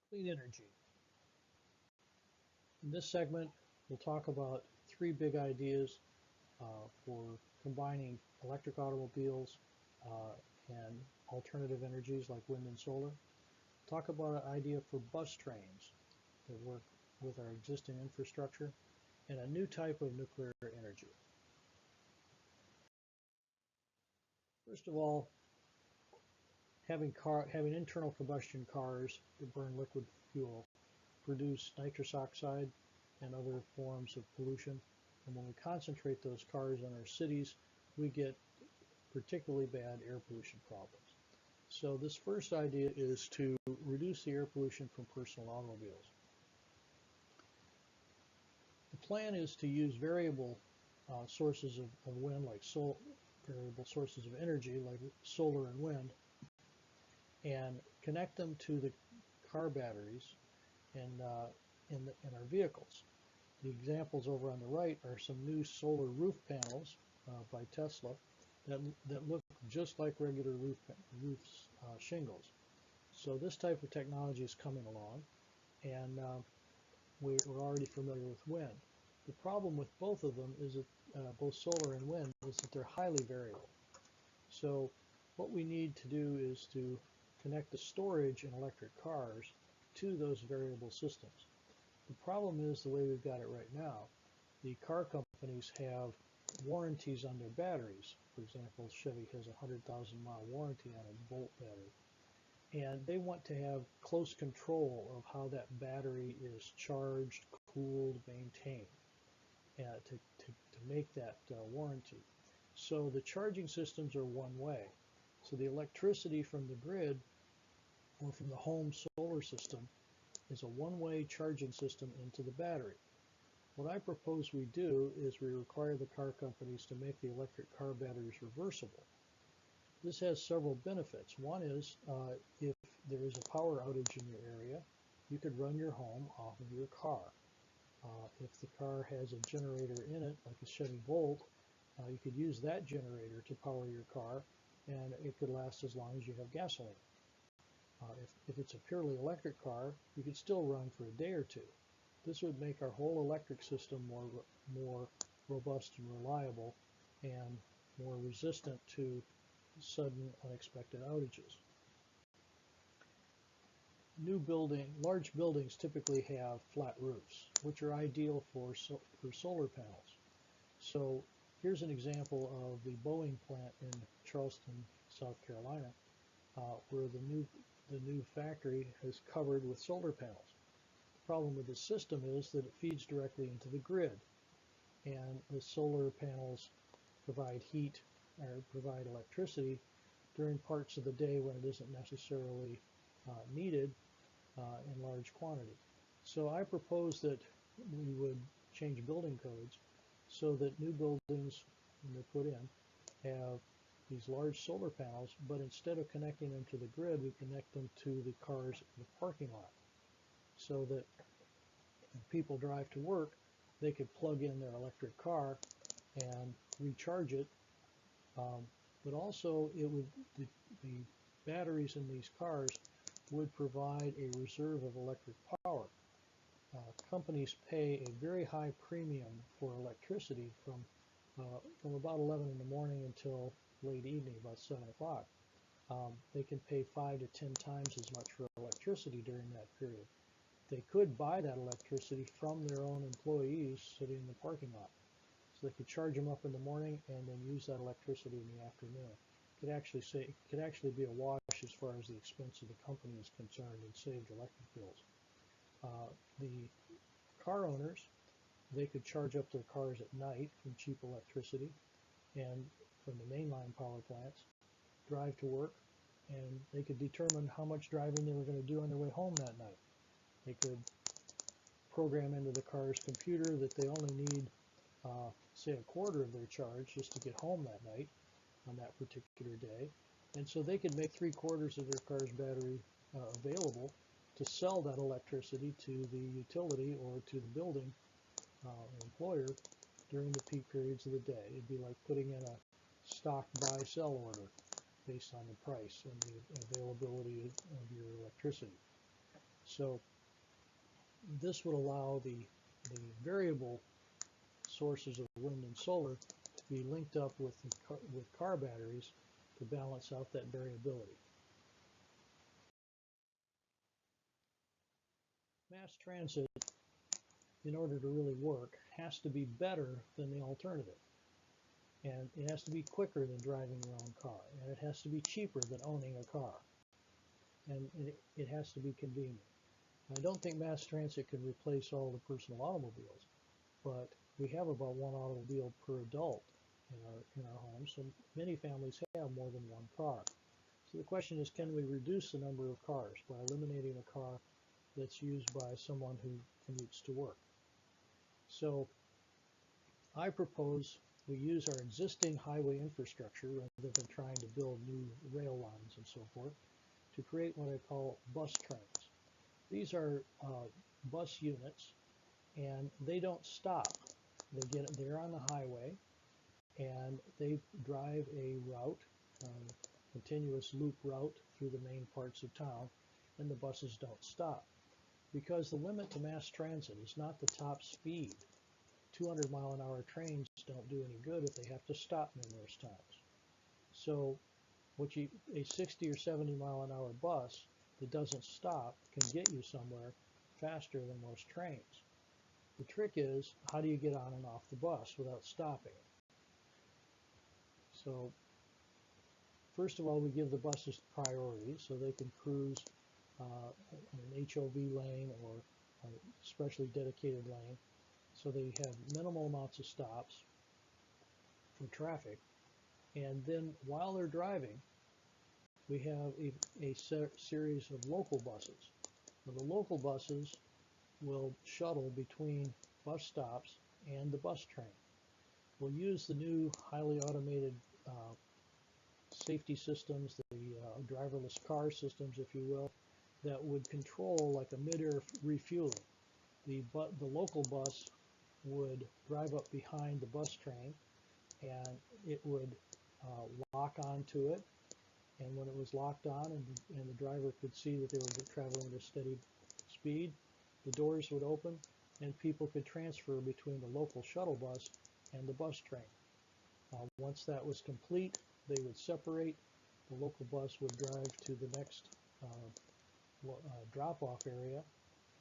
Clean energy. In this segment, we'll talk about three big ideas for combining electric automobiles and alternative energies like wind and solar. Talk about an idea for bus trains that work with our existing infrastructure, and a new type of nuclear energy. First of all, having internal combustion cars that burn liquid fuel produce nitrous oxide and other forms of pollution. And when we concentrate those cars in our cities, we get particularly bad air pollution problems. So this first idea is to reduce the air pollution from personal automobiles. The plan is to use variable sources of wind, like variable sources of energy, like solar and wind, and connect them to the car batteries in our vehicles. The examples over on the right are some new solar roof panels by Tesla that look just like regular roofs shingles. So this type of technology is coming along, and we're already familiar with wind. The problem with both of them is that both solar and wind is that they're highly variable. So what we need to do is to connect the storage in electric cars to those variable systems. The problem is the way we've got it right now. The car companies have warranties on their batteries. For example, Chevy has a 100,000-mile warranty on its Volt battery. And they want to have close control of how that battery is charged, cooled, maintained to make that warranty. So the charging systems are one way. So the electricity from the grid or from the home solar system is a one-way charging system into the battery. What I propose we do is we require the car companies to make the electric car batteries reversible. This has several benefits. One is if there is a power outage in your area, you could run your home off of your car. If the car has a generator in it, like a Chevy Volt, you could use that generator to power your car, and it could last as long as you have gasoline. If it's a purely electric car, you could still run for a day or two. This would make our whole electric system more robust and reliable and more resistant to sudden unexpected outages. Large buildings typically have flat roofs, which are ideal for solar panels. So here's an example of the Boeing plant in Charleston, South Carolina, where the new factory is covered with solar panels. The problem with this system is that it feeds directly into the grid, and the solar panels provide heat or provide electricity during parts of the day when it isn't necessarily needed in large quantity. So I propose that we would change building codes so that new buildings, when they're put in, have these large solar panels, but instead of connecting them to the grid, we connect them to the cars in the parking lot, so that when people drive to work, they could plug in their electric car and recharge it. But also, the batteries in these cars would provide a reserve of electric power. Companies pay a very high premium for electricity from about 11 in the morning until late evening, about 7 o'clock. They can pay 5 to 10 times as much for electricity during that period. They could buy that electricity from their own employees sitting in the parking lot. So they could charge them up in the morning and then use that electricity in the afternoon. It could actually be a wash as far as the expense of the company is concerned, and saved electric bills. The car owners, they could charge up their cars at night from cheap electricity and from the mainline power plants, drive to work, and they could determine how much driving they were going to do on their way home that night. They could program into the car's computer that they only need, say, a quarter of their charge just to get home that night on that particular day. And so they could make 3/4 of their car's battery available to sell that electricity to the utility or to the building employer during the peak periods of the day. It'd be like putting in a stock buy-sell order based on the price and the availability of your electricity. So this would allow the variable sources of wind and solar to be linked up with car batteries to balance out that variability. Mass transit, in order to really work, has to be better than the alternative. And it has to be quicker than driving your own car. And it has to be cheaper than owning a car. And it has to be convenient. I don't think mass transit can replace all the personal automobiles, but we have about one automobile per adult in our homes, so many families have more than one car. So the question is, can we reduce the number of cars by eliminating a car that's used by someone who commutes to work? So I propose we use our existing highway infrastructure rather than trying to build new rail lines and so forth to create what I call bus trains. These are bus units, and they don't stop. They're on the highway, and they drive a route, continuous loop route through the main parts of town, and the buses don't stop. Because the limit to mass transit is not the top speed. 200-mile-an-hour trains don't do any good if they have to stop numerous times. So a 60 or 70-mile-an-hour bus that doesn't stop can get you somewhere faster than most trains. The trick is, how do you get on and off the bus without stopping? So first of all, we give the buses priority so they can cruise in an HOV lane or a specially dedicated lane, so they have minimal amounts of stops for traffic. And then while they're driving, we have a series of local buses. Now, the local buses will shuttle between bus stops and the bus train. We'll use the new highly automated safety systems, the driverless car systems, if you will, that would control like a mid-air refueling. The local bus would drive up behind the bus train, and it would lock onto it. And when it was locked on and the driver could see that they were traveling at a steady speed, the doors would open and people could transfer between the local shuttle bus and the bus train. Once that was complete, they would separate. The local bus would drive to the next drop-off area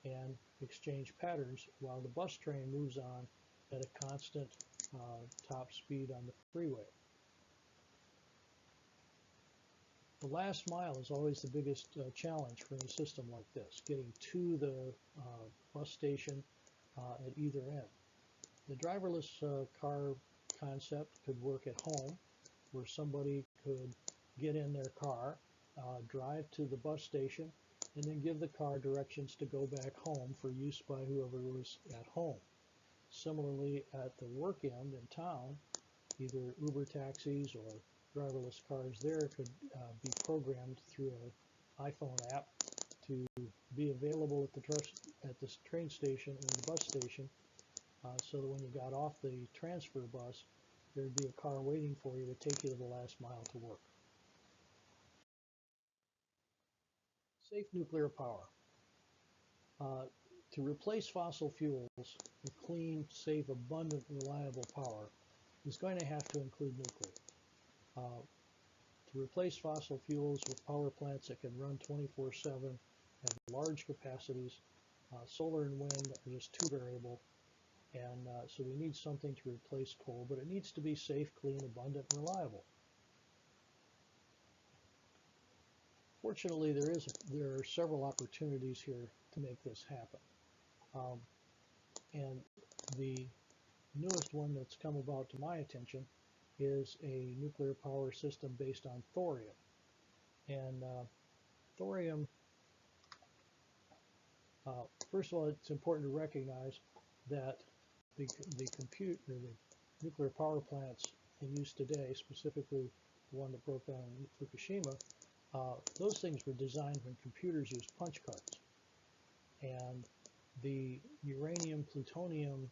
and exchange patterns while the bus train moves on at a constant top speed on the freeway. The last mile is always the biggest challenge for a system like this, getting to the bus station at either end. The driverless car concept could work at home, where somebody could get in their car, drive to the bus station, and then give the car directions to go back home for use by whoever was at home. Similarly, at the work end in town, either Uber taxis or driverless cars there could be programmed through an iPhone app to be available at the train station or the bus station, so that when you got off the transfer bus, there'd be a car waiting for you to take you to the last mile to work. Safe nuclear power. To replace fossil fuels with clean, safe, abundant, reliable power is going to have to include nuclear. To replace fossil fuels with power plants that can run 24/7, have large capacities, solar and wind are just too variable, and so we need something to replace coal, but it needs to be safe, clean, abundant, and reliable. Fortunately, there are several opportunities here to make this happen. And the newest one that's come about to my attention is a nuclear power system based on thorium. And thorium, first of all, it's important to recognize that the nuclear power plants in use today, specifically the one that broke down in Fukushima, those things were designed when computers used punch cards. And the uranium-plutonium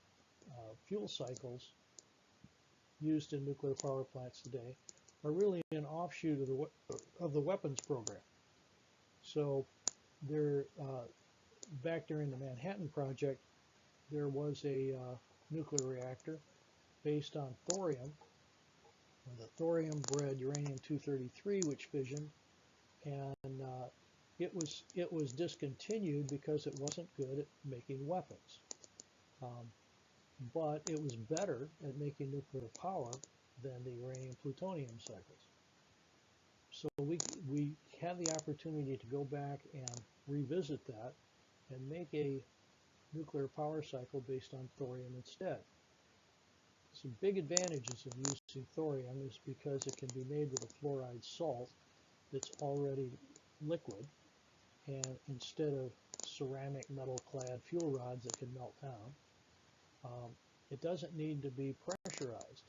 fuel cycles used in nuclear power plants today are really an offshoot of the weapons program. So they're back during the Manhattan Project, there was a nuclear reactor based on thorium. The thorium bred uranium-233, which fissioned, and it was discontinued because it wasn't good at making weapons. But it was better at making nuclear power than the uranium-plutonium cycles. So we have the opportunity to go back and revisit that and make a nuclear power cycle based on thorium instead. Some big advantages of using thorium is because it can be made with a fluoride salt that's already liquid, and instead of ceramic metal-clad fuel rods that can melt down, it doesn't need to be pressurized.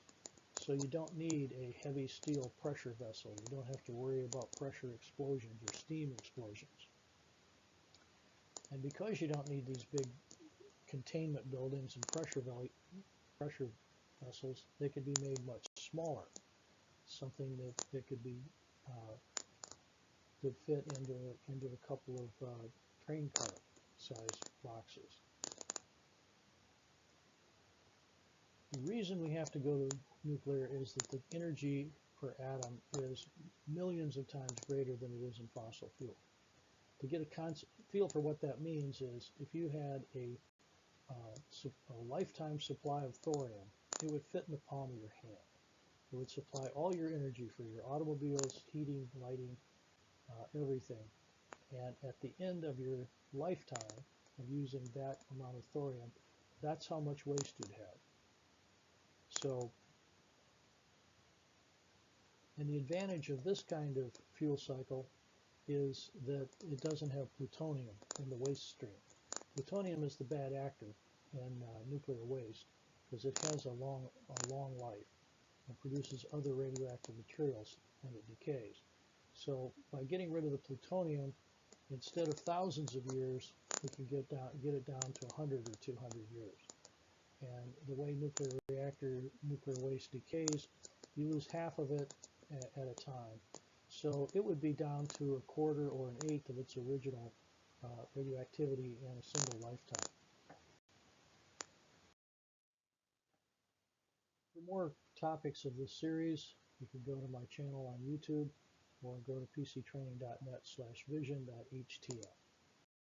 So you don't need a heavy steel pressure vessel. You don't have to worry about pressure explosions or steam explosions. And because you don't need these big containment buildings and pressure vessels, they could be made much smaller. Something that could be could fit into a couple of train car size boxes. The reason we have to go to nuclear is that the energy per atom is millions of times greater than it is in fossil fuel. To get a feel for what that means is, if you had a lifetime supply of thorium, it would fit in the palm of your hand. It would supply all your energy for your automobiles, heating, lighting, everything. And at the end of your lifetime of using that amount of thorium, that's how much waste you'd have. So, and the advantage of this kind of fuel cycle is that it doesn't have plutonium in the waste stream. Plutonium is the bad actor in nuclear waste because it has a long life and produces other radioactive materials when it decays. So by getting rid of the plutonium, instead of thousands of years, we can get it down to 100 or 200 years. And the way nuclear waste decays, you lose half of it at a time. So it would be down to a quarter or an eighth of its original radioactivity in a single lifetime. For more topics of this series, you can go to my channel on YouTube or go to pctraining.net/vision.htm.